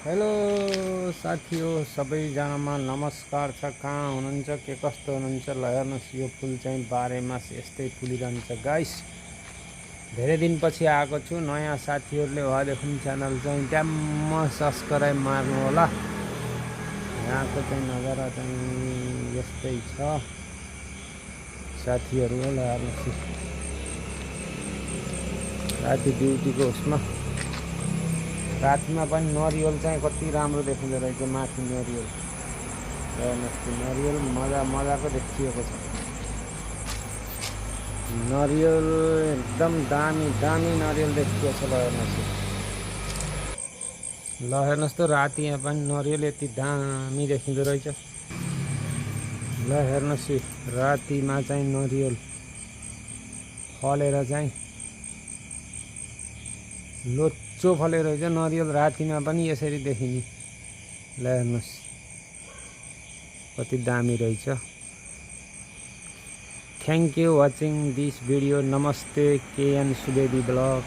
Hello साथीहरू सबैजनामा नमस्कार छ। कहाँ हुनुहुन्छ, के कस्तो हुनुहुन्छ? ल हेर्नुहोस्, यो फुल चाहिँ बाह्रैमास यस्तै फुलिरहन्छ गाइस। धेरै दिनपछि आएको छु। नयाँ साथीहरूले भएदेखि च्यानल चाहिँ ट्याम्म सब्सक्राइब मार्नु होला। यहाँको चाहिँ नजारा चाहिँ यस्तै छ साथीहरू। ल हेर्नुहोस्, राति ड्युटीको उसमा रातिमा पनि नरिवल चाहिँ कति राम्रो देखिँदो रहेछ। माथि नरिवल हेर्नुहोस्, नरिवल मजाको देखिएको छ। नरिवल एकदम दामी नरिवल देखिएको छ। ल हेर्नुहोस् त, राति यहाँ पनि नरिवल यति दामी देखिँदो रहेछ। ल हेर्नुहोस्, रातिमा चाहिँ नरिवल फलेर चाहिँ लोच्चो फलेको रहेछ। नरिवल रातिमा पनि यसरी देखिने। ल हेर्नुहोस् कति दामी रहेछ। Thank you watching this video. नमस्ते, केएन सुवेदी ब्लग।